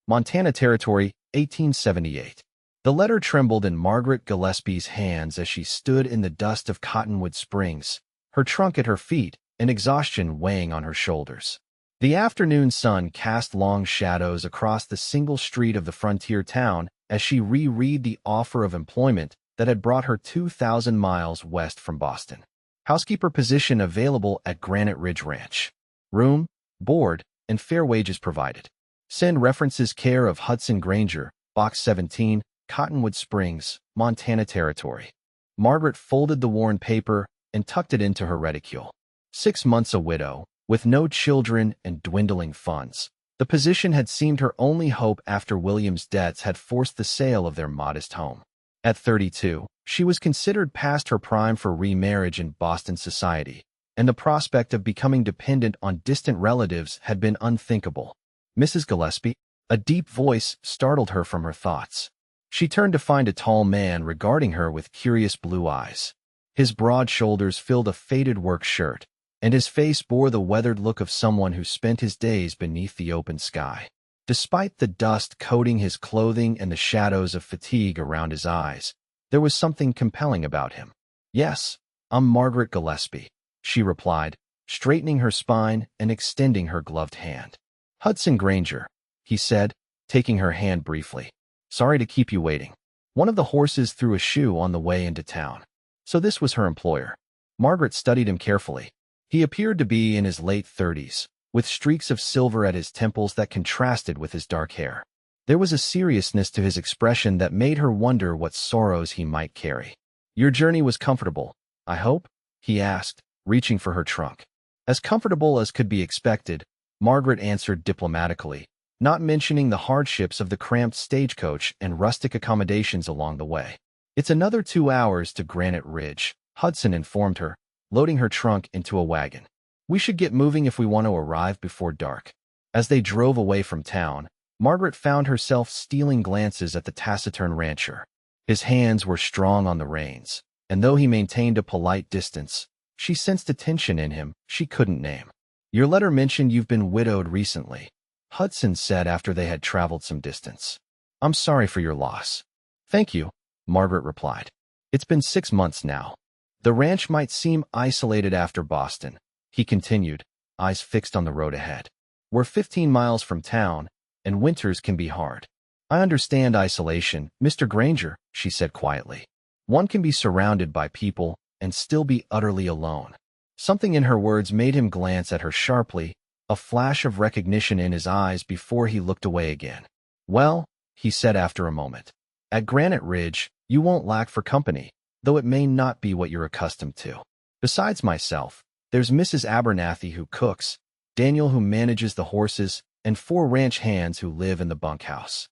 Montana Territory, 1878. The letter trembled in Margaret Gillespie's hands as she stood in the dust of Cottonwood Springs, her trunk at her feet and exhaustion weighing on her shoulders. The afternoon sun cast long shadows across the single street of the frontier town as she reread the offer of employment that had brought her 2,000 miles west from Boston. Housekeeper position available at Granite Ridge Ranch. Room, board, and fair wages provided. Send references care of Hudson Granger, Box 17, Cottonwood Springs, Montana Territory. Margaret folded the worn paper and tucked it into her reticule. 6 months a widow, with no children and dwindling funds. The position had seemed her only hope after William's debts had forced the sale of their modest home. At 32, she was considered past her prime for remarriage in Boston society, and the prospect of becoming dependent on distant relatives had been unthinkable. Mrs. Gillespie, a deep voice startled her from her thoughts. She turned to find a tall man regarding her with curious blue eyes. His broad shoulders filled a faded work shirt, and his face bore the weathered look of someone who spent his days beneath the open sky. Despite the dust coating his clothing and the shadows of fatigue around his eyes, there was something compelling about him. "Yes, I'm Margaret Gillespie," she replied, straightening her spine and extending her gloved hand. "Hudson Granger," he said, taking her hand briefly. "Sorry to keep you waiting." One of the horses threw a shoe on the way into town. So this was her employer. Margaret studied him carefully. He appeared to be in his late 30s, with streaks of silver at his temples that contrasted with his dark hair. There was a seriousness to his expression that made her wonder what sorrows he might carry. "Your journey was comfortable, I hope?" he asked, reaching for her trunk. "As comfortable as could be expected," Margaret answered diplomatically, not mentioning the hardships of the cramped stagecoach and rustic accommodations along the way. "It's another 2 hours to Granite Ridge," Hudson informed her, loading her trunk into a wagon. "We should get moving if we want to arrive before dark." As they drove away from town, Margaret found herself stealing glances at the taciturn rancher. His hands were strong on the reins, and though he maintained a polite distance, she sensed a tension in him she couldn't name. "Your letter mentioned you've been widowed recently," Hudson said after they had traveled some distance. "I'm sorry for your loss." "Thank you," Margaret replied. "It's been 6 months now." "The ranch might seem isolated after Boston," he continued, eyes fixed on the road ahead. "We're 15 miles from town, and winters can be hard." "I understand isolation, Mr. Granger," she said quietly. "One can be surrounded by people and still be utterly alone." Something in her words made him glance at her sharply, a flash of recognition in his eyes before he looked away again. "Well," he said after a moment, "at Granite Ridge, you won't lack for company, though it may not be what you're accustomed to. Besides myself, there's Mrs. Abernathy who cooks, Daniel who manages the horses, and 4 ranch hands who live in the bunkhouse."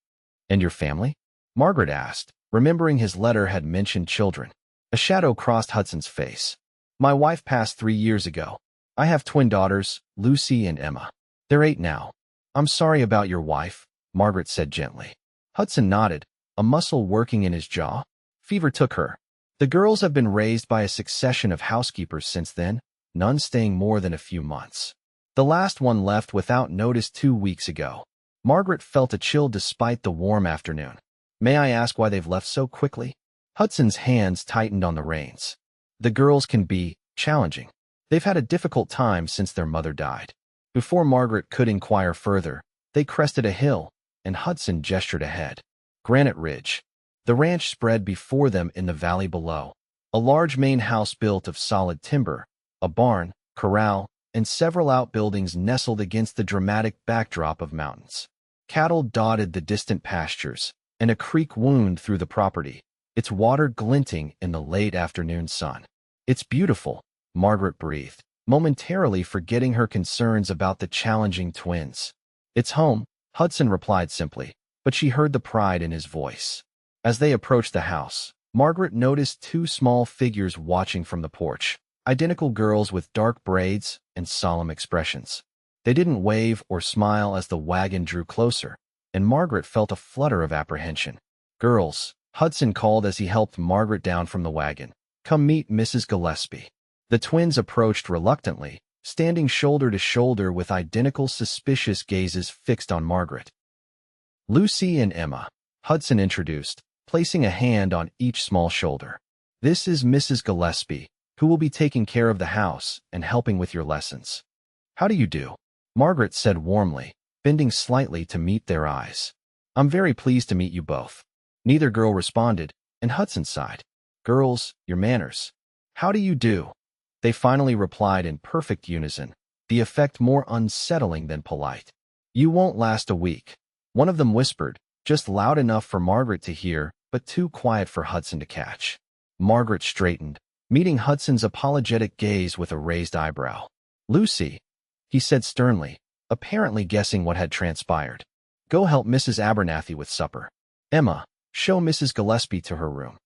"And your family?" Margaret asked, remembering his letter had mentioned children. A shadow crossed Hudson's face. "My wife passed 3 years ago. I have twin daughters, Lucy and Emma. They're 8 now." "I'm sorry about your wife," Margaret said gently. Hudson nodded, a muscle working in his jaw. "Fever took her. The girls have been raised by a succession of housekeepers since then, none staying more than a few months. The last one left without notice 2 weeks ago." Margaret felt a chill despite the warm afternoon. "May I ask why they've left so quickly?" Hudson's hands tightened on the reins. "The girls can be challenging. They've had a difficult time since their mother died." Before Margaret could inquire further, they crested a hill, and Hudson gestured ahead. Granite Ridge. The ranch spread before them in the valley below. A large main house built of solid timber, a barn, corral, and several outbuildings nestled against the dramatic backdrop of mountains. Cattle dotted the distant pastures, and a creek wound through the property, its water glinting in the late afternoon sun. "It's beautiful," Margaret breathed, momentarily forgetting her concerns about the challenging twins. "It's home," Hudson replied simply, but she heard the pride in his voice. As they approached the house, Margaret noticed 2 small figures watching from the porch, identical girls with dark braids and solemn expressions. They didn't wave or smile as the wagon drew closer, and Margaret felt a flutter of apprehension. "Girls," Hudson called as he helped Margaret down from the wagon, "come meet Mrs. Gillespie." The twins approached reluctantly, standing shoulder to shoulder with identical suspicious gazes fixed on Margaret. Lucy and Emma, Hudson introduced, placing a hand on each small shoulder. This is Mrs. Gillespie, who will be taking care of the house and helping with your lessons. How do you do? Margaret said warmly, bending slightly to meet their eyes. I'm very pleased to meet you both. Neither girl responded, and Hudson sighed. Girls, your manners. How do you do? They finally replied in perfect unison, the effect more unsettling than polite. You won't last a week. One of them whispered, just loud enough for Margaret to hear, but too quiet for Hudson to catch. Margaret straightened, meeting Hudson's apologetic gaze with a raised eyebrow. Lucy, he said sternly, apparently guessing what had transpired. Go help Mrs. Abernathy with supper. Emma, show Mrs. Gillespie to her room.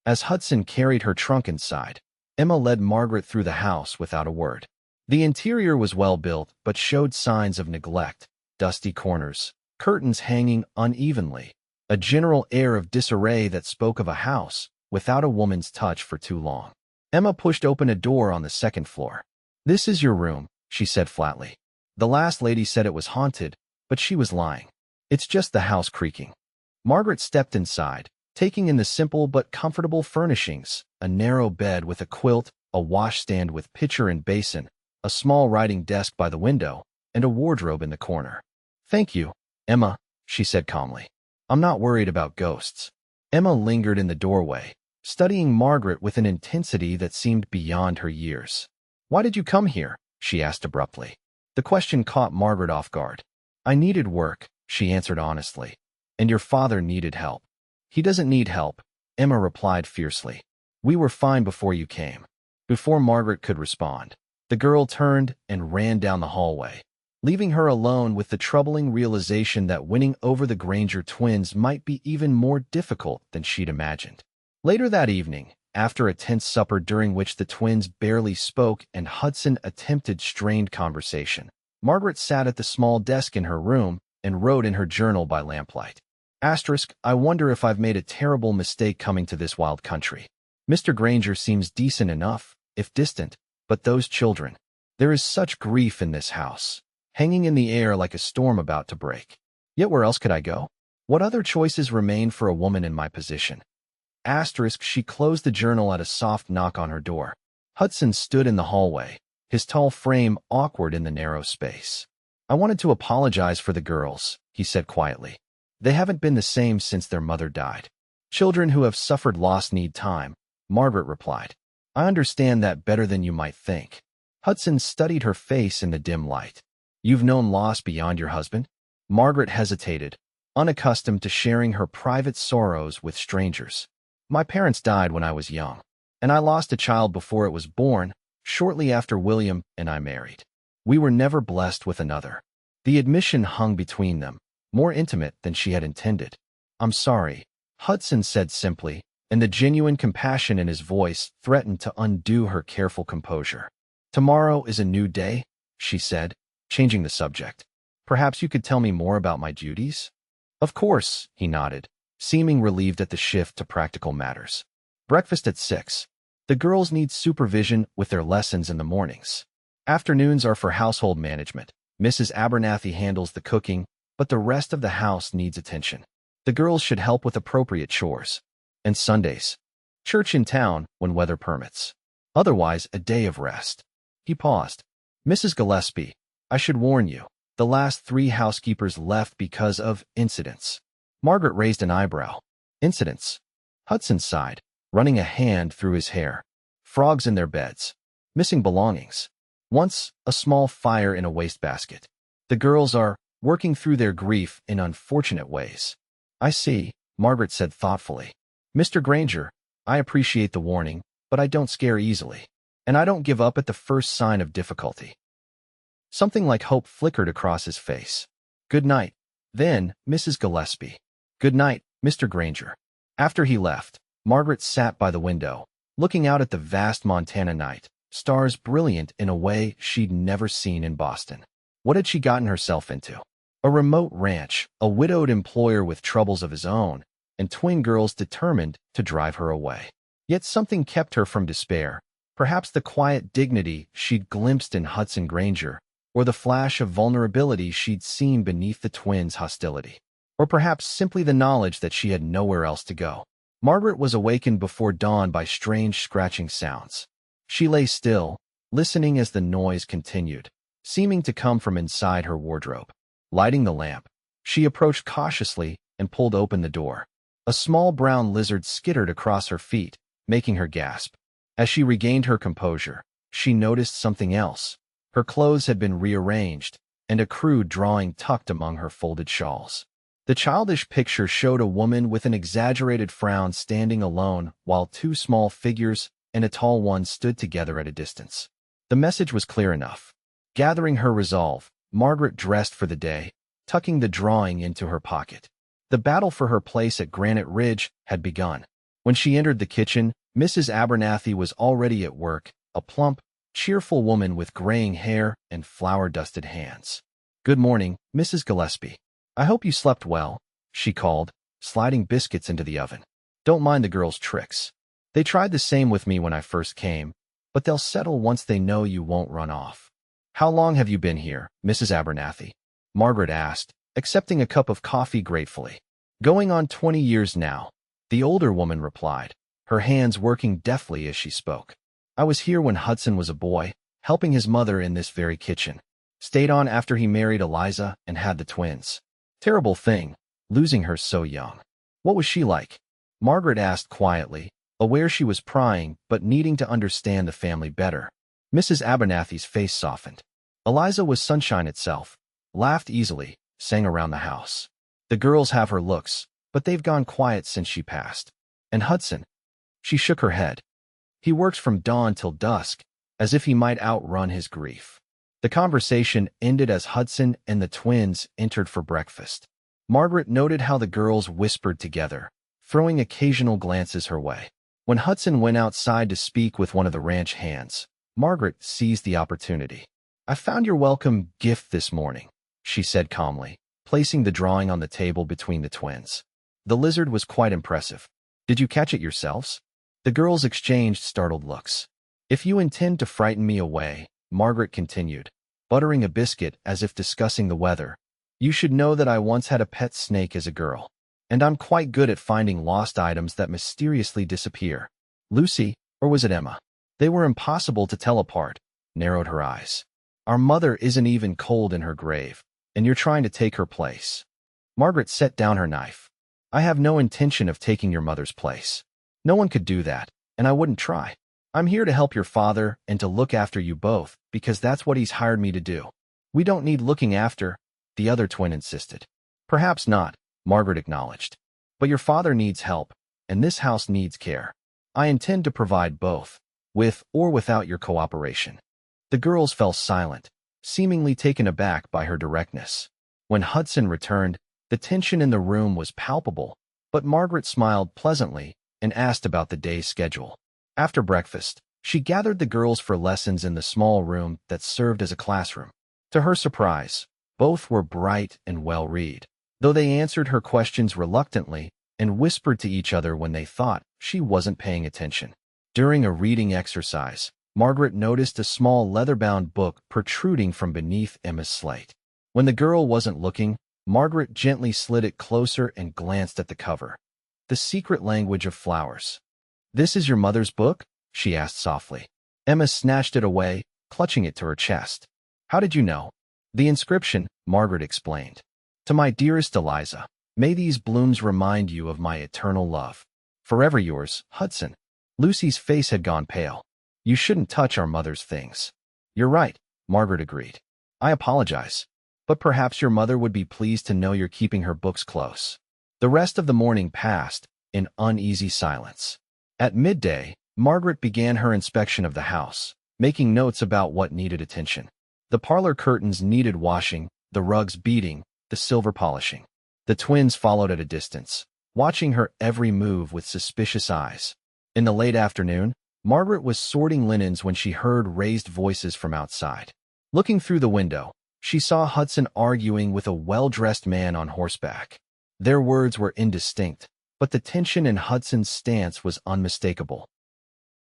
As Hudson carried her trunk inside, Emma led Margaret through the house without a word. The interior was well built, but showed signs of neglect, dusty corners, curtains hanging unevenly, a general air of disarray that spoke of a house without a woman's touch for too long. Emma pushed open a door on the second floor. This is your room, she said flatly. The last lady said it was haunted, but she was lying. It's just the house creaking. Margaret stepped inside, taking in the simple but comfortable furnishings, a narrow bed with a quilt, a washstand with pitcher and basin, a small writing desk by the window, and a wardrobe in the corner. Thank you, Emma, she said calmly. I'm not worried about ghosts. Emma lingered in the doorway, studying Margaret with an intensity that seemed beyond her years. Why did you come here? She asked abruptly. The question caught Margaret off guard. I needed work, she answered honestly. And your father needed help. He doesn't need help, Emma replied fiercely. We were fine before you came. Before Margaret could respond, the girl turned and ran down the hallway, leaving her alone with the troubling realization that winning over the Granger twins might be even more difficult than she'd imagined. Later that evening, after a tense supper during which the twins barely spoke and Hudson attempted strained conversation, Margaret sat at the small desk in her room and wrote in her journal by lamplight. I wonder if I've made a terrible mistake coming to this wild country. Mr. Granger seems decent enough, if distant, but those children. There is such grief in this house, hanging in the air like a storm about to break. Yet where else could I go? What other choices remain for a woman in my position? She closed the journal at a soft knock on her door. Hudson stood in the hallway, his tall frame awkward in the narrow space. I wanted to apologize for the girls, he said quietly. They haven't been the same since their mother died. Children who have suffered loss need time, Margaret replied. I understand that better than you might think. Hudson studied her face in the dim light. You've known loss beyond your husband? Margaret hesitated, unaccustomed to sharing her private sorrows with strangers. My parents died when I was young, and I lost a child before it was born, shortly after William and I married. We were never blessed with another. The admission hung between them, more intimate than she had intended. I'm sorry, Hudson said simply, and the genuine compassion in his voice threatened to undo her careful composure. Tomorrow is a new day, she said, changing the subject. Perhaps you could tell me more about my duties? Of course, he nodded, seeming relieved at the shift to practical matters. Breakfast at 6. The girls need supervision with their lessons in the mornings. Afternoons are for household management. Mrs. Abernathy handles the cooking, but the rest of the house needs attention. The girls should help with appropriate chores. And Sundays. Church in town when weather permits. Otherwise, a day of rest. He paused. Mrs. Gillespie, I should warn you, the last 3 housekeepers left because of incidents. Margaret raised an eyebrow. Incidents? Hudson sighed, running a hand through his hair. Frogs in their beds. Missing belongings. Once, a small fire in a wastebasket. The girls are working through their grief in unfortunate ways. I see, Margaret said thoughtfully. Mr. Granger, I appreciate the warning, but I don't scare easily. And I don't give up at the first sign of difficulty. Something like hope flickered across his face. Good night. Then, Mrs. Gillespie. Good night, Mr. Granger. After he left, Margaret sat by the window, looking out at the vast Montana night, stars brilliant in a way she'd never seen in Boston. What had she gotten herself into? A remote ranch, a widowed employer with troubles of his own, and twin girls determined to drive her away. Yet something kept her from despair, perhaps the quiet dignity she'd glimpsed in Hudson Granger, or the flash of vulnerability she'd seen beneath the twins' hostility. or perhaps simply the knowledge that she had nowhere else to go. Margaret was awakened before dawn by strange scratching sounds. She lay still, listening as the noise continued, seeming to come from inside her wardrobe. Lighting the lamp, she approached cautiously and pulled open the door. A small brown lizard skittered across her feet, making her gasp. As she regained her composure, she noticed something else. Her clothes had been rearranged, and a crude drawing tucked among her folded shawls. The childish picture showed a woman with an exaggerated frown standing alone while two small figures and a tall one stood together at a distance. The message was clear enough. Gathering her resolve, Margaret dressed for the day, tucking the drawing into her pocket. The battle for her place at Granite Ridge had begun. When she entered the kitchen, Mrs. Abernathy was already at work, a plump, cheerful woman with graying hair and flour-dusted hands. "Good morning, Mrs. Gillespie. I hope you slept well," she called, sliding biscuits into the oven. "Don't mind the girls' tricks. They tried the same with me when I first came, but they'll settle once they know you won't run off." "How long have you been here, Mrs. Abernathy?" Margaret asked, accepting a cup of coffee gratefully. "Going on 20 years now," the older woman replied, her hands working deftly as she spoke. "I was here when Hudson was a boy, helping his mother in this very kitchen. Stayed on after he married Eliza and had the twins. Terrible thing, losing her so young." "What was she like?" Margaret asked quietly, aware she was prying but needing to understand the family better. Mrs. Abernathy's face softened. "Eliza was sunshine itself, laughed easily, sang around the house. The girls have her looks, but they've gone quiet since she passed. And Hudson?" She shook her head. "He works from dawn till dusk, as if he might outrun his grief." The conversation ended as Hudson and the twins entered for breakfast. Margaret noted how the girls whispered together, throwing occasional glances her way. When Hudson went outside to speak with one of the ranch hands, Margaret seized the opportunity. "I found your welcome gift this morning," she said calmly, placing the drawing on the table between the twins. The lizard was quite impressive. "Did you catch it yourselves?" The girls exchanged startled looks. "If you intend to frighten me away," Margaret continued, buttering a biscuit as if discussing the weather, "you should know that I once had a pet snake as a girl, and I'm quite good at finding lost items that mysteriously disappear." "Lucy, or was it Emma?" They were impossible to tell apart, narrowed her eyes. "Our mother isn't even cold in her grave, and you're trying to take her place." Margaret set down her knife. "I have no intention of taking your mother's place. No one could do that, and I wouldn't try. I'm here to help your father and to look after you both, because that's what he's hired me to do." "We don't need looking after," the other twin insisted. "Perhaps not," Margaret acknowledged. "But your father needs help, and this house needs care. I intend to provide both, with or without your cooperation." The girls fell silent, seemingly taken aback by her directness. When Hudson returned, the tension in the room was palpable, but Margaret smiled pleasantly and asked about the day's schedule. After breakfast, she gathered the girls for lessons in the small room that served as a classroom. To her surprise, both were bright and well-read, though they answered her questions reluctantly and whispered to each other when they thought she wasn't paying attention. During a reading exercise, Margaret noticed a small leather-bound book protruding from beneath Emma's slate. When the girl wasn't looking, Margaret gently slid it closer and glanced at the cover. "The Secret Language of Flowers." "This is your mother's book?" she asked softly. Emma snatched it away, clutching it to her chest. "How did you know?" "The inscription," Margaret explained. "To my dearest Eliza, may these blooms remind you of my eternal love. Forever yours, Hudson." Lucy's face had gone pale. "You shouldn't touch our mother's things." "You're right," Margaret agreed. "I apologize. But perhaps your mother would be pleased to know you're keeping her books close." The rest of the morning passed in uneasy silence. At midday, Margaret began her inspection of the house, making notes about what needed attention. The parlor curtains needed washing, the rugs beading, the silver polishing. The twins followed at a distance, watching her every move with suspicious eyes. In the late afternoon, Margaret was sorting linens when she heard raised voices from outside. Looking through the window, she saw Hudson arguing with a well-dressed man on horseback. Their words were indistinct, but the tension in Hudson's stance was unmistakable.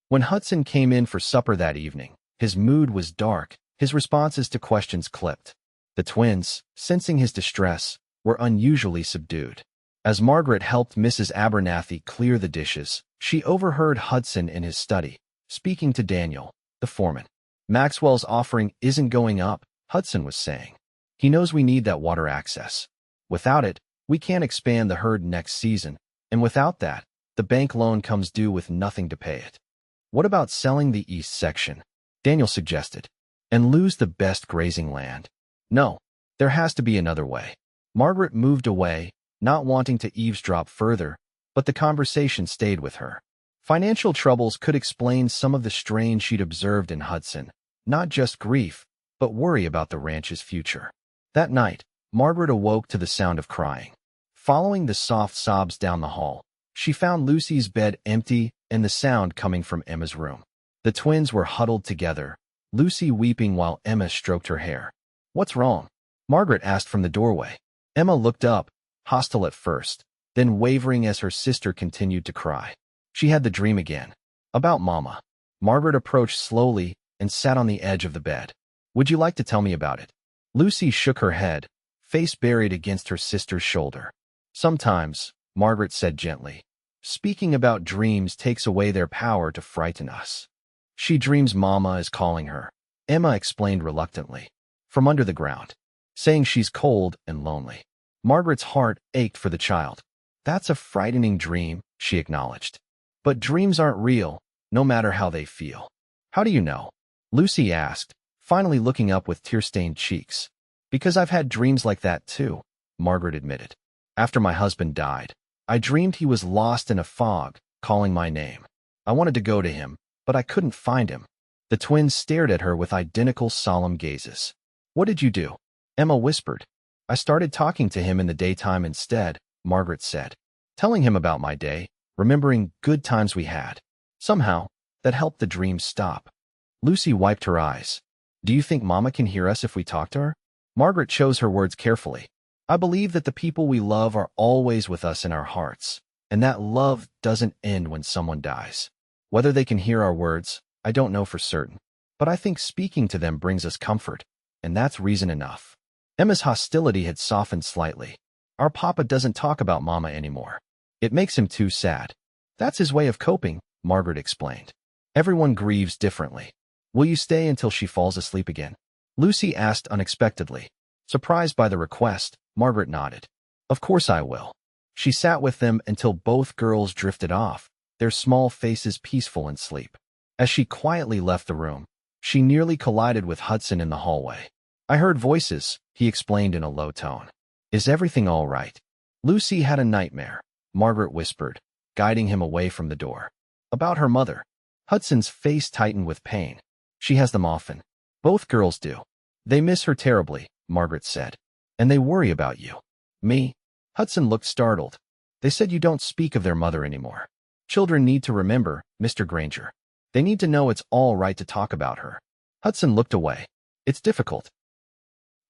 When Hudson came in for supper that evening, his mood was dark, his responses to questions clipped. The twins, sensing his distress, were unusually subdued. As Margaret helped Mrs. Abernathy clear the dishes, she overheard Hudson in his study, speaking to Daniel, the foreman. "Maxwell's offering isn't going up," Hudson was saying. "He knows we need that water access. Without it, we can't expand the herd next season, and without that, the bank loan comes due with nothing to pay it." "What about selling the east section?" Daniel suggested, "and lose the best grazing land?" "No, there has to be another way." Margaret moved away, not wanting to eavesdrop further, but the conversation stayed with her. Financial troubles could explain some of the strain she'd observed in Hudson, not just grief, but worry about the ranch's future. That night, Margaret awoke to the sound of crying. Following the soft sobs down the hall, she found Lucy's bed empty and the sound coming from Emma's room. The twins were huddled together, Lucy weeping while Emma stroked her hair. "What's wrong?" Margaret asked from the doorway. Emma looked up, hostile at first, then wavering as her sister continued to cry. She had the dream again. About Mama. Margaret approached slowly and sat on the edge of the bed. "Would you like to tell me about it?" Lucy shook her head, face buried against her sister's shoulder. "Sometimes," Margaret said gently, "speaking about dreams takes away their power to frighten us. She dreams Mama is calling her," Emma explained reluctantly, "from under the ground, saying she's cold and lonely." Margaret's heart ached for the child. "That's a frightening dream," she acknowledged. "But dreams aren't real, no matter how they feel." "How do you know?" Lucy asked, finally looking up with tear-stained cheeks. "Because I've had dreams like that too," Margaret admitted. "After my husband died, I dreamed he was lost in a fog, calling my name. I wanted to go to him, but I couldn't find him." The twins stared at her with identical solemn gazes. "What did you do?" Emma whispered. "I started talking to him in the daytime instead," Margaret said, "telling him about my day, remembering good times we had. Somehow, that helped the dream stop." Lucy wiped her eyes. "Do you think Mama can hear us if we talk to her?" Margaret chose her words carefully. "I believe that the people we love are always with us in our hearts, and that love doesn't end when someone dies. Whether they can hear our words, I don't know for certain, but I think speaking to them brings us comfort, and that's reason enough." Emma's hostility had softened slightly. "Our Papa doesn't talk about Mama anymore. It makes him too sad." "That's his way of coping," Margaret explained. "Everyone grieves differently." "Will you stay until she falls asleep again?" Lucy asked unexpectedly. Surprised by the request, Margaret nodded. "Of course I will." She sat with them until both girls drifted off, their small faces peaceful in sleep. As she quietly left the room, she nearly collided with Hudson in the hallway. "I heard voices," he explained in a low tone. "Is everything all right?" "Lucy had a nightmare," Margaret whispered, guiding him away from the door. "About her mother." Hudson's face tightened with pain. "She has them often. Both girls do. They miss her terribly," Margaret said. "And they worry about you." "Me?" Hudson looked startled. "They said you don't speak of their mother anymore." "Children need to remember, Mr. Granger. They need to know it's all right to talk about her." Hudson looked away. "It's difficult."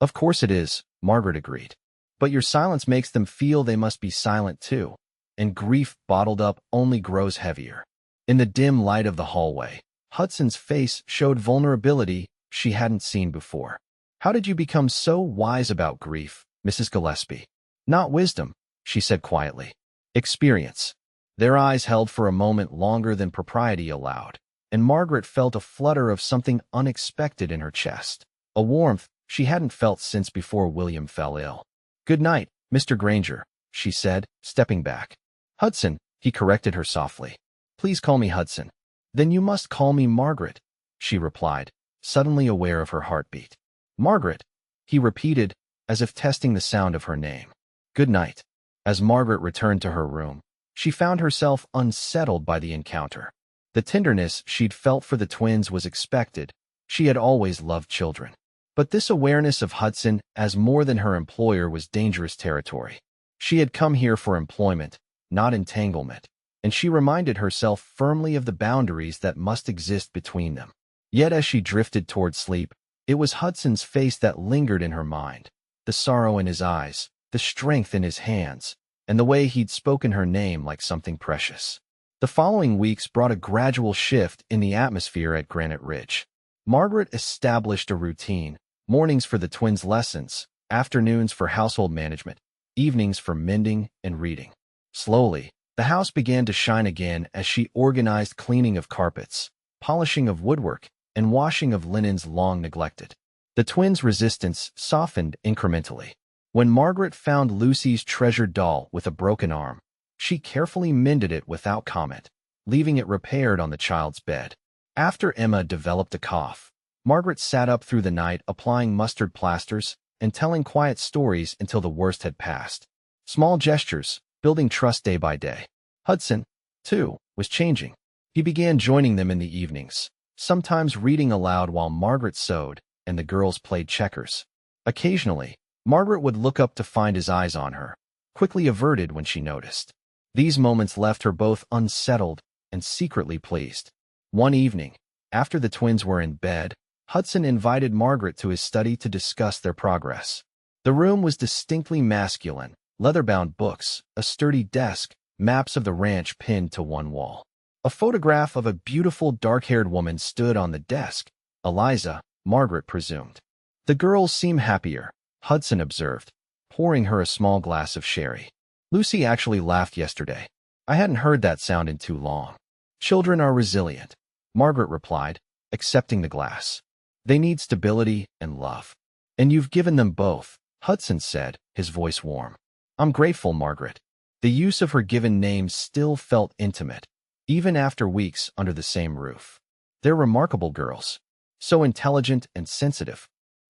"Of course it is," Margaret agreed. "But your silence makes them feel they must be silent too, and grief bottled up only grows heavier." In the dim light of the hallway, Hudson's face showed vulnerability she hadn't seen before. "How did you become so wise about grief, Mrs. Gillespie?" "Not wisdom," she said quietly. "Experience." Their eyes held for a moment longer than propriety allowed, and Margaret felt a flutter of something unexpected in her chest, a warmth she hadn't felt since before William fell ill. "Good night, Mr. Granger," she said, stepping back. "Hudson," he corrected her softly. "Please call me Hudson." "Then you must call me Margaret," she replied, suddenly aware of her heartbeat. "Margaret," he repeated, as if testing the sound of her name. "Good night." As Margaret returned to her room, she found herself unsettled by the encounter. The tenderness she'd felt for the twins was expected. She had always loved children. But this awareness of Hudson as more than her employer was dangerous territory. She had come here for employment, not entanglement, and she reminded herself firmly of the boundaries that must exist between them. Yet as she drifted toward sleep, it was Hudson's face that lingered in her mind, the sorrow in his eyes, the strength in his hands, and the way he'd spoken her name like something precious. The following weeks brought a gradual shift in the atmosphere at Granite Ridge. Margaret established a routine: mornings for the twins' lessons, afternoons for household management, evenings for mending and reading. Slowly, the house began to shine again as she organized cleaning of carpets, polishing of woodwork, and washing of linens long neglected. The twins' resistance softened incrementally. When Margaret found Lucy's treasured doll with a broken arm, she carefully mended it without comment, leaving it repaired on the child's bed. After Emma developed a cough, Margaret sat up through the night applying mustard plasters and telling quiet stories until the worst had passed. Small gestures, building trust day by day. Hudson, too, was changing. He began joining them in the evenings, sometimes reading aloud while Margaret sewed and the girls played checkers. Occasionally, Margaret would look up to find his eyes on her, quickly averted when she noticed. These moments left her both unsettled and secretly pleased. One evening, after the twins were in bed, Hudson invited Margaret to his study to discuss their progress. The room was distinctly masculine, leather-bound books, a sturdy desk, maps of the ranch pinned to one wall. A photograph of a beautiful dark-haired woman stood on the desk. Eliza, Margaret presumed. The girls seem happier, Hudson observed, pouring her a small glass of sherry. Lucy actually laughed yesterday. I hadn't heard that sound in too long. Children are resilient, Margaret replied, accepting the glass. They need stability and love. And you've given them both, Hudson said, his voice warm. I'm grateful, Margaret. The use of her given name still felt intimate, even after weeks under the same roof. They're remarkable girls. So intelligent and sensitive.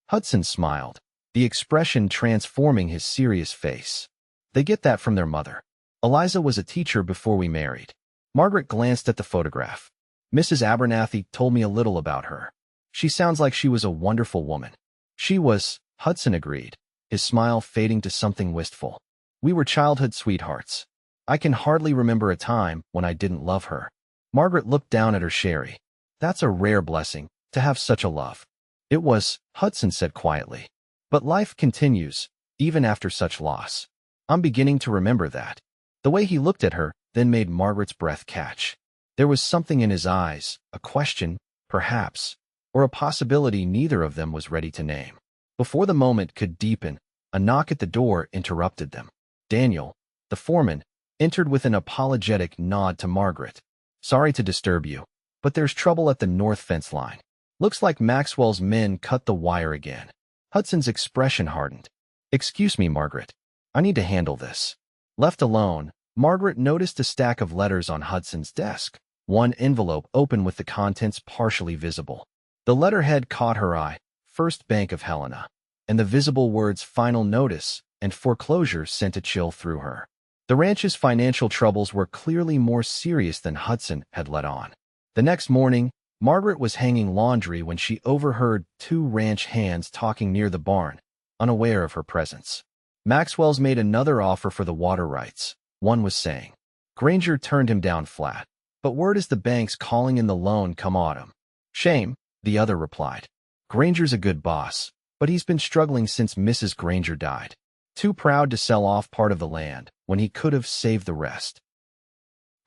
Hudson smiled, the expression transforming his serious face. They get that from their mother. Eliza was a teacher before we married. Margaret glanced at the photograph. Mrs. Abernathy told me a little about her. She sounds like she was a wonderful woman. She was, Hudson agreed, his smile fading to something wistful. We were childhood sweethearts. I can hardly remember a time when I didn't love her. Margaret looked down at her sherry. That's a rare blessing, to have such a love. It was, Hudson said quietly. But life continues, even after such loss. I'm beginning to remember that. The way he looked at her then made Margaret's breath catch. There was something in his eyes, a question, perhaps, or a possibility neither of them was ready to name. Before the moment could deepen, a knock at the door interrupted them. Daniel, the foreman, entered with an apologetic nod to Margaret. Sorry to disturb you, but there's trouble at the north fence line. Looks like Maxwell's men cut the wire again. Hudson's expression hardened. Excuse me, Margaret. I need to handle this. Left alone, Margaret noticed a stack of letters on Hudson's desk, one envelope open with the contents partially visible. The letterhead caught her eye, First Bank of Helena, and the visible words final notice and foreclosure sent a chill through her. The ranch's financial troubles were clearly more serious than Hudson had let on. The next morning, Margaret was hanging laundry when she overheard two ranch hands talking near the barn, unaware of her presence. Maxwell's made another offer for the water rights, one was saying. Granger turned him down flat. But word is the bank's calling in the loan come autumn. Shame, the other replied. Granger's a good boss, but he's been struggling since Mrs. Granger died. Too proud to sell off part of the land when he could have saved the rest.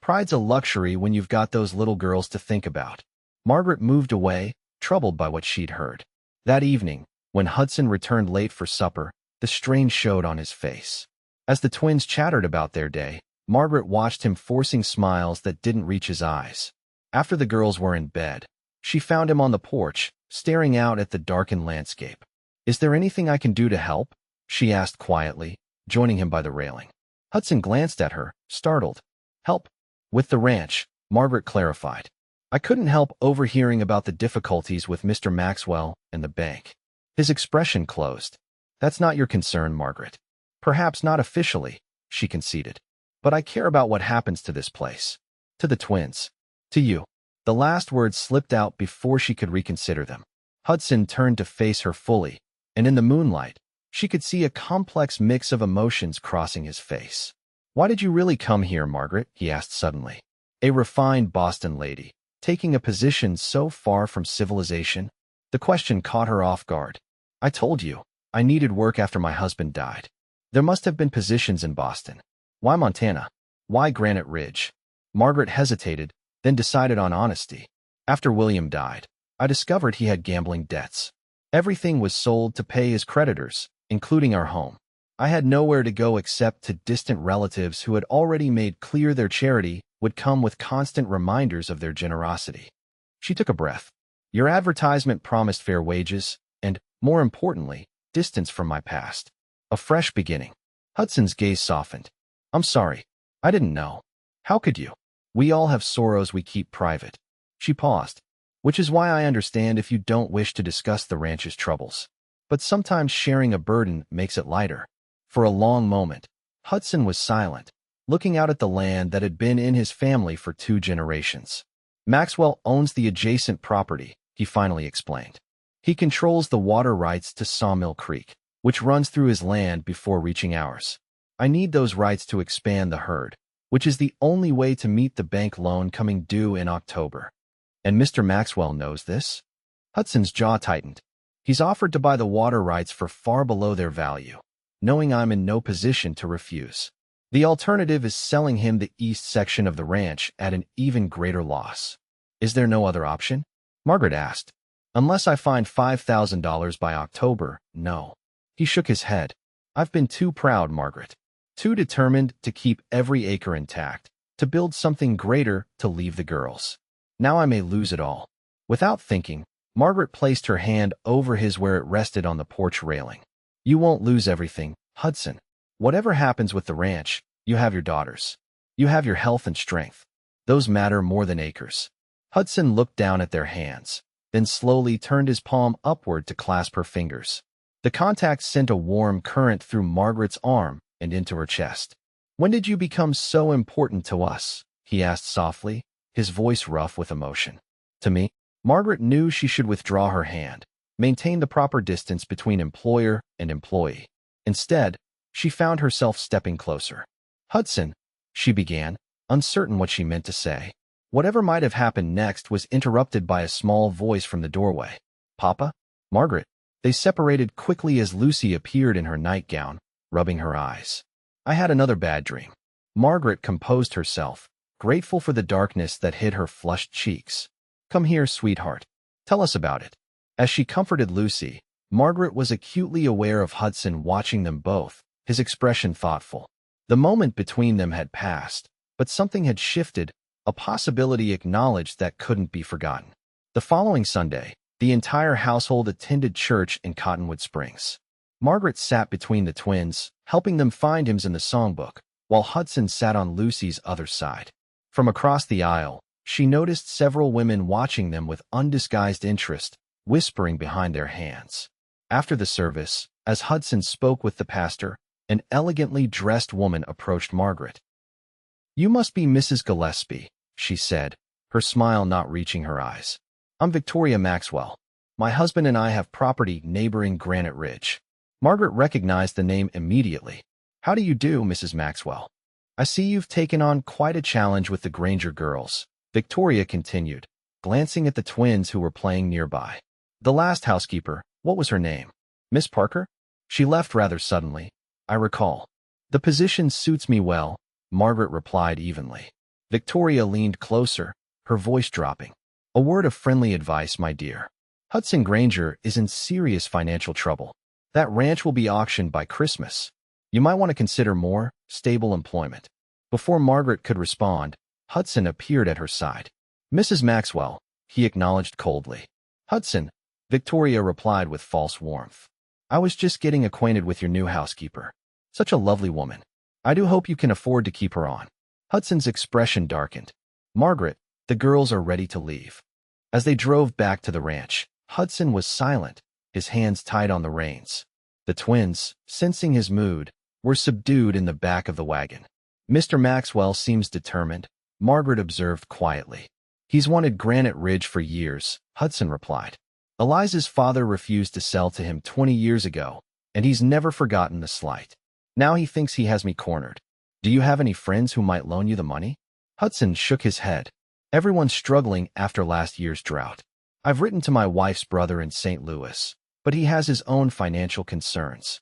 Pride's a luxury when you've got those little girls to think about. Margaret moved away, troubled by what she'd heard. That evening, when Hudson returned late for supper, the strain showed on his face. As the twins chattered about their day, Margaret watched him forcing smiles that didn't reach his eyes. After the girls were in bed, she found him on the porch, staring out at the darkened landscape. Is there anything I can do to help? She asked quietly, joining him by the railing. Hudson glanced at her, startled. Help? With the ranch, Margaret clarified. I couldn't help overhearing about the difficulties with Mr. Maxwell and the bank. His expression closed. That's not your concern, Margaret. Perhaps not officially, she conceded. But I care about what happens to this place. To the twins. To you. The last words slipped out before she could reconsider them. Hudson turned to face her fully, and in the moonlight, she could see a complex mix of emotions crossing his face. Why did you really come here, Margaret? He asked suddenly. A refined Boston lady, taking a position so far from civilization? The question caught her off guard. I told you, I needed work after my husband died. There must have been positions in Boston. Why Montana? Why Granite Ridge? Margaret hesitated, then decided on honesty. After William died, I discovered he had gambling debts. Everything was sold to pay his creditors, including our home. I had nowhere to go except to distant relatives who had already made clear their charity would come with constant reminders of their generosity. She took a breath. Your advertisement promised fair wages and, more importantly, distance from my past. A fresh beginning. Hudson's gaze softened. I'm sorry. I didn't know. How could you? We all have sorrows we keep private. She paused. Which is why I understand if you don't wish to discuss the ranch's troubles. But sometimes sharing a burden makes it lighter. For a long moment, Hudson was silent, looking out at the land that had been in his family for 2 generations. Maxwell owns the adjacent property, he finally explained. He controls the water rights to Sawmill Creek, which runs through his land before reaching ours. I need those rights to expand the herd, which is the only way to meet the bank loan coming due in October. And Mr. Maxwell knows this? Hudson's jaw tightened. He's offered to buy the water rights for far below their value, knowing I'm in no position to refuse. The alternative is selling him the east section of the ranch at an even greater loss. Is there no other option? Margaret asked. Unless I find $5,000 by October, no. He shook his head. I've been too proud, Margaret. Too determined to keep every acre intact, to build something greater to leave the girls. Now I may lose it all. Without thinking, Margaret placed her hand over his where it rested on the porch railing. You won't lose everything, Hudson. Whatever happens with the ranch, you have your daughters. You have your health and strength. Those matter more than acres. Hudson looked down at their hands, then slowly turned his palm upward to clasp her fingers. The contact sent a warm current through Margaret's arm and into her chest. When did you become so important to us? He asked softly, his voice rough with emotion. To me? Margaret knew she should withdraw her hand, maintain the proper distance between employer and employee. Instead, she found herself stepping closer. Hudson, she began, uncertain what she meant to say. Whatever might have happened next was interrupted by a small voice from the doorway. Papa? Margaret. They separated quickly as Lucy appeared in her nightgown, rubbing her eyes. I had another bad dream. Margaret composed herself, grateful for the darkness that hid her flushed cheeks. Come here, sweetheart. Tell us about it. As she comforted Lucy, Margaret was acutely aware of Hudson watching them both, his expression thoughtful. The moment between them had passed, but something had shifted, a possibility acknowledged that couldn't be forgotten. The following Sunday, the entire household attended church in Cottonwood Springs. Margaret sat between the twins, helping them find hymns in the songbook, while Hudson sat on Lucy's other side. From across the aisle, she noticed several women watching them with undisguised interest, whispering behind their hands. After the service, as Hudson spoke with the pastor, an elegantly dressed woman approached Margaret. You must be Mrs. Gillespie, she said, her smile not reaching her eyes. I'm Victoria Maxwell. My husband and I have property neighboring Granite Ridge. Margaret recognized the name immediately. How do you do, Mrs. Maxwell? I see you've taken on quite a challenge with the Granger girls, Victoria continued, glancing at the twins who were playing nearby. The last housekeeper, what was her name? Miss Parker? She left rather suddenly, I recall. The position suits me well, Margaret replied evenly. Victoria leaned closer, her voice dropping. A word of friendly advice, my dear. Hudson Granger is in serious financial trouble. That ranch will be auctioned by Christmas. You might want to consider more stable employment. Before Margaret could respond, Hudson appeared at her side. Mrs. Maxwell, he acknowledged coldly. Hudson, Victoria replied with false warmth. I was just getting acquainted with your new housekeeper. Such a lovely woman. I do hope you can afford to keep her on. Hudson's expression darkened. Margaret, the girls are ready to leave. As they drove back to the ranch, Hudson was silent, his hands tight on the reins. The twins, sensing his mood, were subdued in the back of the wagon. Mr. Maxwell seems determined, Margaret observed quietly. He's wanted Granite Ridge for years, Hudson replied. Eliza's father refused to sell to him 20 years ago, and he's never forgotten the slight. Now he thinks he has me cornered. Do you have any friends who might loan you the money? Hudson shook his head. Everyone's struggling after last year's drought. I've written to my wife's brother in St. Louis, but he has his own financial concerns.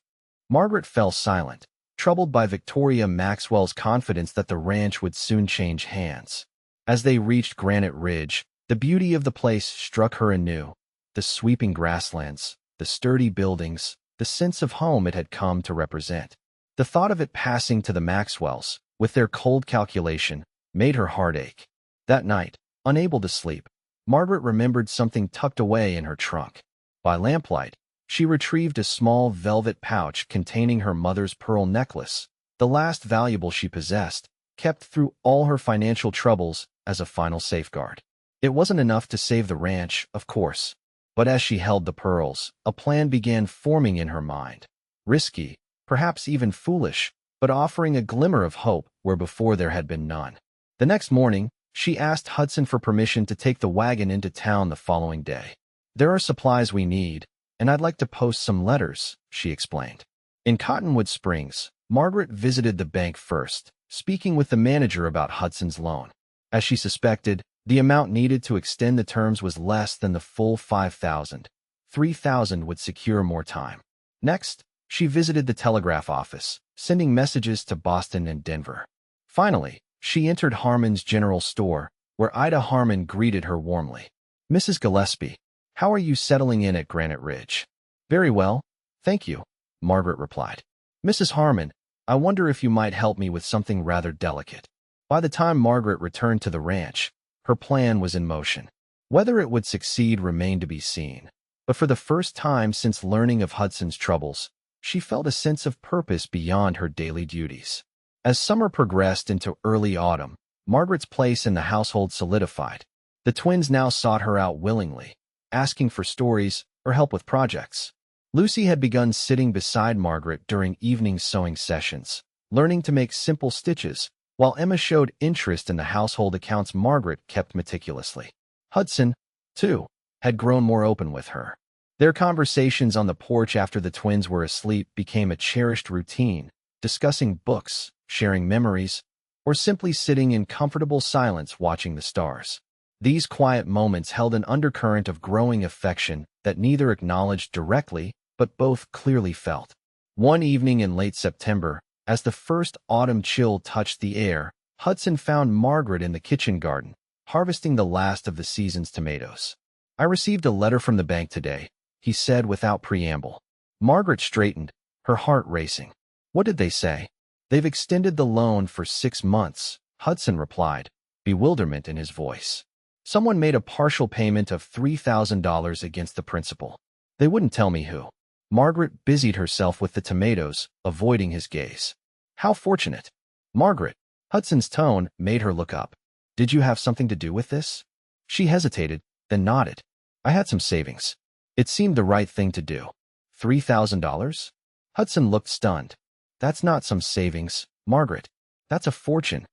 Margaret fell silent, troubled by Victoria Maxwell's confidence that the ranch would soon change hands. As they reached Granite Ridge, the beauty of the place struck her anew. The sweeping grasslands, the sturdy buildings, the sense of home it had come to represent. The thought of it passing to the Maxwells, with their cold calculation, made her heart ache. That night, unable to sleep, Margaret remembered something tucked away in her trunk. By lamplight, she retrieved a small velvet pouch containing her mother's pearl necklace, the last valuable she possessed, kept through all her financial troubles as a final safeguard. It wasn't enough to save the ranch, of course, but as she held the pearls, a plan began forming in her mind. Risky, perhaps even foolish, but offering a glimmer of hope where before there had been none. The next morning, she asked Hudson for permission to take the wagon into town the following day. "There are supplies we need, and I'd like to post some letters," she explained. In Cottonwood Springs, Margaret visited the bank first, speaking with the manager about Hudson's loan. As she suspected, the amount needed to extend the terms was less than the full $5,000. $3,000 would secure more time. Next, she visited the telegraph office, sending messages to Boston and Denver. Finally, she entered Harmon's general store, where Ida Harmon greeted her warmly. "Mrs. Gillespie, how are you settling in at Granite Ridge?" "Very well, thank you," Margaret replied. "Mrs. Harmon, I wonder if you might help me with something rather delicate." By the time Margaret returned to the ranch, her plan was in motion. Whether it would succeed remained to be seen. But for the first time since learning of Hudson's troubles, she felt a sense of purpose beyond her daily duties. As summer progressed into early autumn, Margaret's place in the household solidified. The twins now sought her out willingly, asking for stories or help with projects. Lucy had begun sitting beside Margaret during evening sewing sessions, learning to make simple stitches, while Emma showed interest in the household accounts Margaret kept meticulously. Hudson, too, had grown more open with her. Their conversations on the porch after the twins were asleep became a cherished routine, discussing books, sharing memories, or simply sitting in comfortable silence watching the stars. These quiet moments held an undercurrent of growing affection that neither acknowledged directly, but both clearly felt. One evening in late September, as the first autumn chill touched the air, Hudson found Margaret in the kitchen garden, harvesting the last of the season's tomatoes. "I received a letter from the bank today," he said without preamble. Margaret straightened, her heart racing. "What did they say?" "They've extended the loan for 6 months," Hudson replied, bewilderment in his voice. "Someone made a partial payment of $3,000 against the principal. They wouldn't tell me who." Margaret busied herself with the tomatoes, avoiding his gaze. "How fortunate." "Margaret," Hudson's tone made her look up. "Did you have something to do with this?" She hesitated, then nodded. "I had some savings. It seemed the right thing to do." $3,000? Hudson looked stunned. "That's not some savings, Margaret. That's a fortune."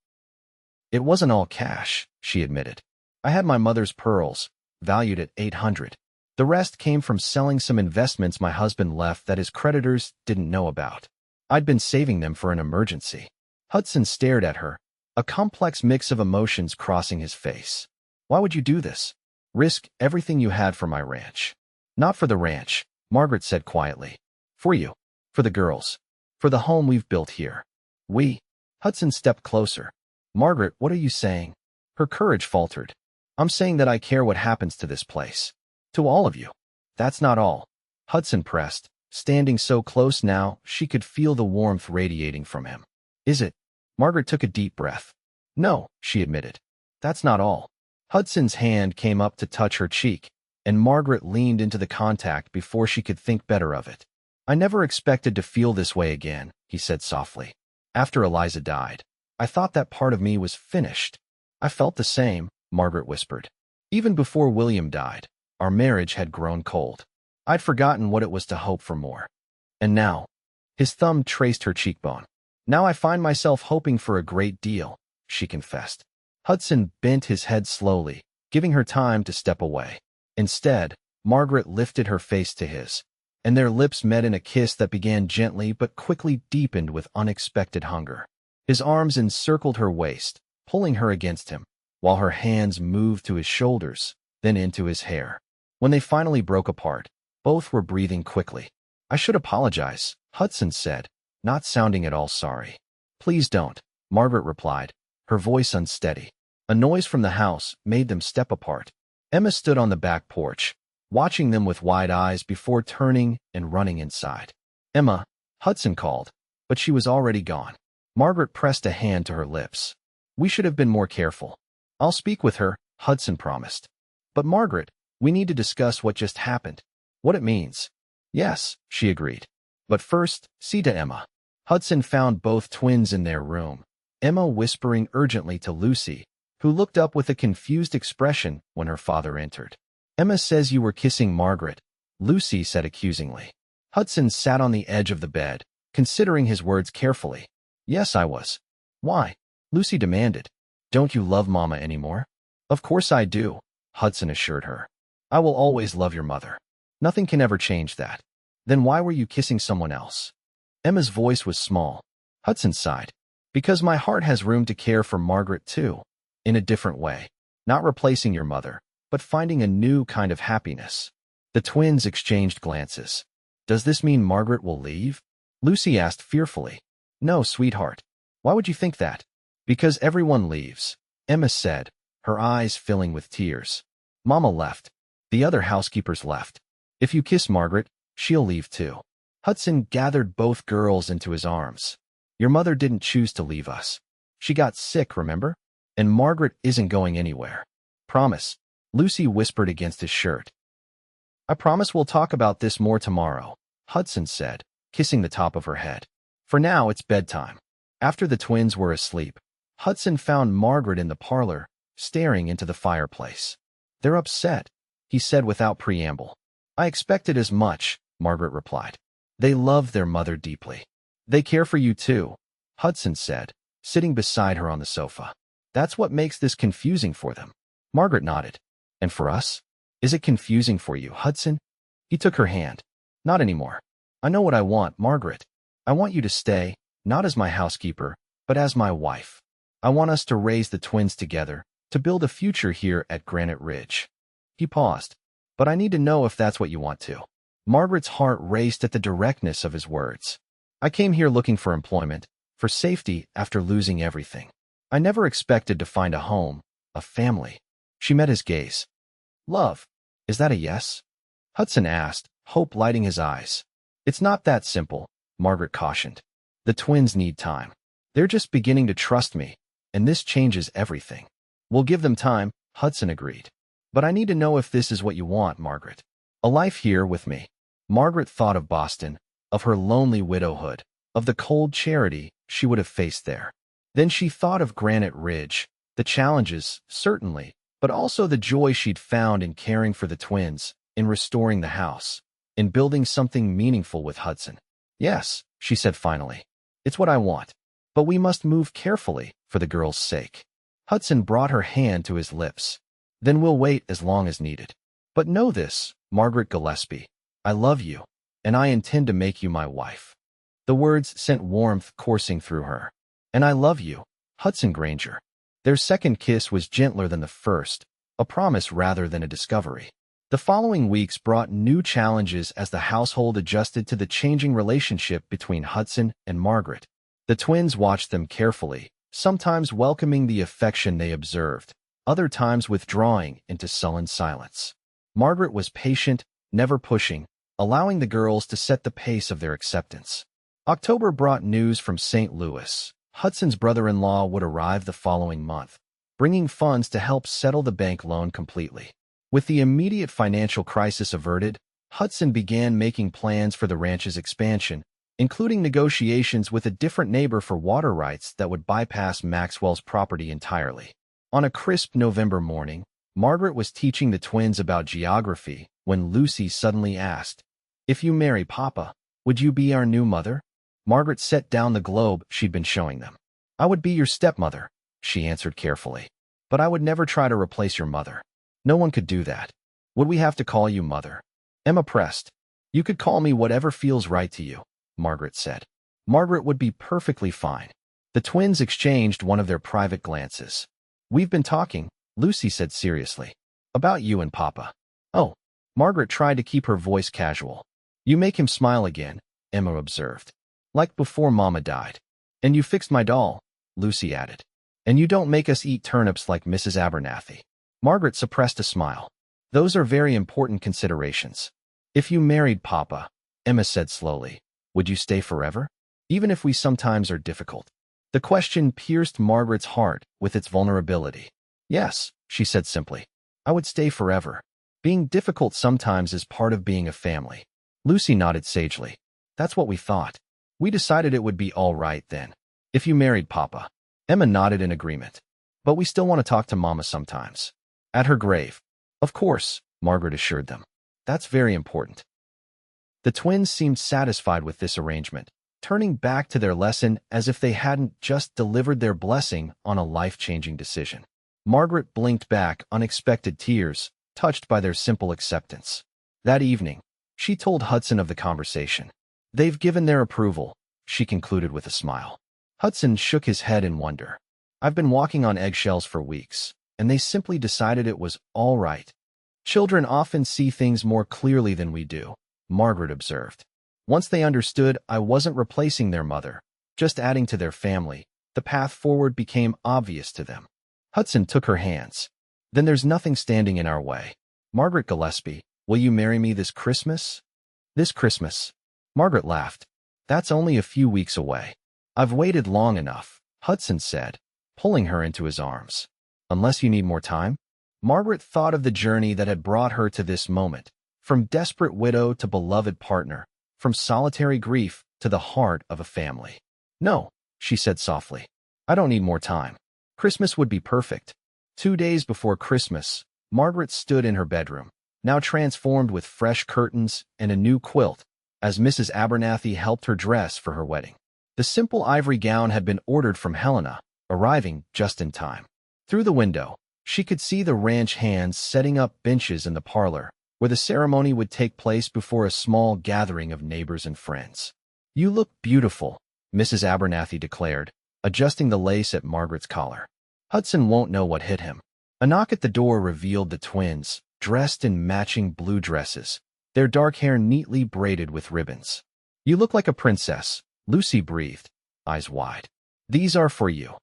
"It wasn't all cash," she admitted. "I had my mother's pearls, valued at $800. The rest came from selling some investments my husband left that his creditors didn't know about. I'd been saving them for an emergency." Hudson stared at her, a complex mix of emotions crossing his face. "Why would you do this? Risk everything you had for my ranch?" "Not for the ranch," Margaret said quietly. "For you. For the girls. For the home we've built here." "We?" Hudson stepped closer. "Margaret, what are you saying?" Her courage faltered. "I'm saying that I care what happens to this place. To all of you." "That's not all." Hudson pressed, standing so close now she could feel the warmth radiating from him. "Is it?" Margaret took a deep breath. "No," she admitted. "That's not all." Hudson's hand came up to touch her cheek, and Margaret leaned into the contact before she could think better of it. "I never expected to feel this way again," he said softly. "After Eliza died, I thought that part of me was finished." "I felt the same," Margaret whispered. "Even before William died, our marriage had grown cold. I'd forgotten what it was to hope for more. And now," his thumb traced her cheekbone. "Now I find myself hoping for a great deal," she confessed. Hudson bent his head slowly, giving her time to step away. Instead, Margaret lifted her face to his, and their lips met in a kiss that began gently but quickly deepened with unexpected hunger. His arms encircled her waist, pulling her against him, while her hands moved to his shoulders, then into his hair. When they finally broke apart, both were breathing quickly. "I should apologize," Hudson said, not sounding at all sorry. "Please don't," Margaret replied, her voice unsteady. A noise from the house made them step apart. Emma stood on the back porch, watching them with wide eyes before turning and running inside. "Emma," Hudson called, but she was already gone. Margaret pressed a hand to her lips. We should have been more careful. I'll speak with her, Hudson promised. But Margaret, we need to discuss what just happened. What it means. Yes, she agreed. But first, see to Emma. Hudson found both twins in their room, Emma whispering urgently to Lucy, who looked up with a confused expression when her father entered. Emma says you were kissing Margaret, Lucy said accusingly. Hudson sat on the edge of the bed, considering his words carefully. Yes, I was. Why? Lucy demanded. Don't you love Mama anymore? Of course I do, Hudson assured her. I will always love your mother. Nothing can ever change that. Then why were you kissing someone else? Emma's voice was small. Hudson sighed. Because my heart has room to care for Margaret too. In a different way. Not replacing your mother, but finding a new kind of happiness. The twins exchanged glances. Does this mean Margaret will leave? Lucy asked fearfully. No, sweetheart. Why would you think that? Because everyone leaves, Emma said, her eyes filling with tears. Mama left. The other housekeepers left. If you kiss Margaret, she'll leave too. Hudson gathered both girls into his arms. Your mother didn't choose to leave us. She got sick, remember? And Margaret isn't going anywhere. Promise, Lucy whispered against his shirt. I promise we'll talk about this more tomorrow, Hudson said, kissing the top of her head. For now, it's bedtime. After the twins were asleep, Hudson found Margaret in the parlor, staring into the fireplace. They're upset, he said without preamble. I expected as much, Margaret replied. They love their mother deeply. They care for you too, Hudson said, sitting beside her on the sofa. That's what makes this confusing for them. Margaret nodded. And for us? Is it confusing for you, Hudson? He took her hand. Not anymore. I know what I want, Margaret. I want you to stay, not as my housekeeper, but as my wife. I want us to raise the twins together, to build a future here at Granite Ridge. He paused. But I need to know if that's what you want to. Margaret's heart raced at the directness of his words. I came here looking for employment, for safety after losing everything. I never expected to find a home, a family. She met his gaze. Love, is that a yes? Hudson asked, hope lighting his eyes. It's not that simple, Margaret cautioned. The twins need time. They're just beginning to trust me, and this changes everything. We'll give them time, Hudson agreed. But I need to know if this is what you want, Margaret. A life here with me. Margaret thought of Boston, of her lonely widowhood, of the cold charity she would have faced there. Then she thought of Granite Ridge, the challenges, certainly, but also the joy she'd found in caring for the twins, in restoring the house, in building something meaningful with Hudson. Yes, she said finally. It's what I want. But we must move carefully, for the girl's sake. Hudson brought her hand to his lips. Then we'll wait as long as needed. But know this, Margaret Gillespie. I love you, and I intend to make you my wife. The words sent warmth coursing through her. And I love you, Hudson Granger. Their second kiss was gentler than the first, a promise rather than a discovery. The following weeks brought new challenges as the household adjusted to the changing relationship between Hudson and Margaret. The twins watched them carefully, sometimes welcoming the affection they observed, other times withdrawing into sullen silence. Margaret was patient, never pushing, allowing the girls to set the pace of their acceptance. October brought news from St. Louis. Hudson's brother-in-law would arrive the following month, bringing funds to help settle the bank loan completely. With the immediate financial crisis averted, Hudson began making plans for the ranch's expansion, including negotiations with a different neighbor for water rights that would bypass Maxwell's property entirely. On a crisp November morning, Margaret was teaching the twins about geography when Lucy suddenly asked, "If you marry Papa, would you be our new mother?" Margaret set down the globe she'd been showing them. "I would be your stepmother," she answered carefully. "But I would never try to replace your mother. No one could do that. Would we have to call you Mother?" Emma pressed. "You could call me whatever feels right to you," Margaret said. Margaret would be perfectly fine. The twins exchanged one of their private glances. "We've been talking," Lucy said seriously, "about you and Papa." "Oh." Margaret tried to keep her voice casual. "You make him smile again," Emma observed. "Like before Mama died. And you fixed my doll," Lucy added. "And you don't make us eat turnips like Mrs. Abernathy." Margaret suppressed a smile. "Those are very important considerations. If you married Papa," Emma said slowly, "would you stay forever?" even if we sometimes are difficult. The question pierced Margaret's heart with its vulnerability. Yes, she said simply. I would stay forever. Being difficult sometimes is part of being a family. Lucy nodded sagely. That's what we thought. We decided it would be all right then. If you married Papa. Emma nodded in agreement. But we still want to talk to Mama sometimes. At her grave. Of course, Margaret assured them. That's very important. The twins seemed satisfied with this arrangement, turning back to their lesson as if they hadn't just delivered their blessing on a life-changing decision. Margaret blinked back unexpected tears, touched by their simple acceptance. That evening, she told Hudson of the conversation. They've given their approval, she concluded with a smile. Hudson shook his head in wonder. I've been walking on eggshells for weeks, and they simply decided it was all right. Children often see things more clearly than we do, Margaret observed. Once they understood I wasn't replacing their mother, just adding to their family, the path forward became obvious to them. Hudson took her hands. Then there's nothing standing in our way. Margaret Gillespie, will you marry me this Christmas? This Christmas. Margaret laughed. That's only a few weeks away. I've waited long enough, Hudson said, pulling her into his arms. Unless you need more time? Margaret thought of the journey that had brought her to this moment, from desperate widow to beloved partner, from solitary grief to the heart of a family. No, she said softly. I don't need more time. Christmas would be perfect. 2 days before Christmas, Margaret stood in her bedroom, now transformed with fresh curtains and a new quilt, as Mrs. Abernathy helped her dress for her wedding. The simple ivory gown had been ordered from Helena, arriving just in time. Through the window, she could see the ranch hands setting up benches in the parlor, where the ceremony would take place before a small gathering of neighbors and friends. You look beautiful, Mrs. Abernathy declared, adjusting the lace at Margaret's collar. Hudson won't know what hit him. A knock at the door revealed the twins, dressed in matching blue dresses, their dark hair neatly braided with ribbons. You look like a princess, Lucy breathed, eyes wide. These are for you,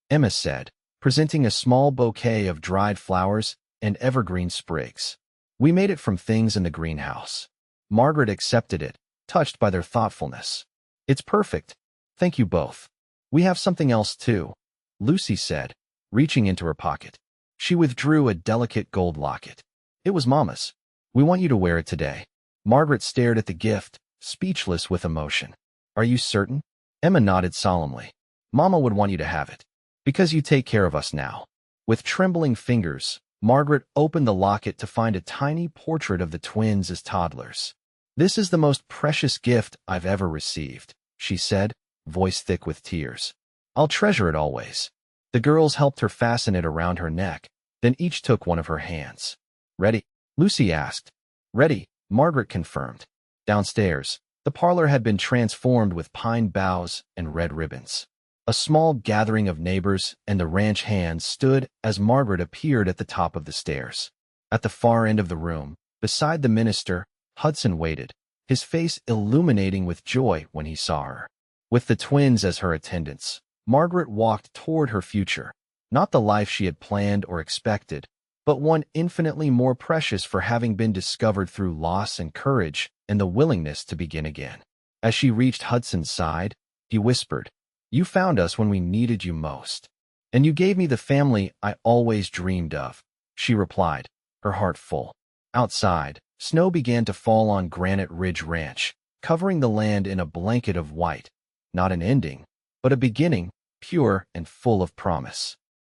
Emma said, presenting a small bouquet of dried flowers and evergreen sprigs. We made it from things in the greenhouse. Margaret accepted it, touched by their thoughtfulness. It's perfect. Thank you both. We have something else too, Lucy said, reaching into her pocket. She withdrew a delicate gold locket. It was Mama's. We want you to wear it today. Margaret stared at the gift, speechless with emotion. Are you certain? Emma nodded solemnly. Mama would want you to have it. Because you take care of us now. With trembling fingers, Margaret opened the locket to find a tiny portrait of the twins as toddlers. This is the most precious gift I've ever received, she said, voice thick with tears. I'll treasure it always. The girls helped her fasten it around her neck, then each took one of her hands. Ready? Lucy asked. Ready, Margaret confirmed. Downstairs, the parlor had been transformed with pine boughs and red ribbons. A small gathering of neighbors and the ranch hands stood as Margaret appeared at the top of the stairs. At the far end of the room, beside the minister, Hudson waited, his face illuminating with joy when he saw her. With the twins as her attendants, Margaret walked toward her future, not the life she had planned or expected, but one infinitely more precious for having been discovered through loss and courage and the willingness to begin again. As she reached Hudson's side, he whispered, You found us when we needed you most. And you gave me the family I always dreamed of, she replied, her heart full. Outside, snow began to fall on Granite Ridge Ranch, covering the land in a blanket of white. Not an ending, but a beginning, pure and full of promise.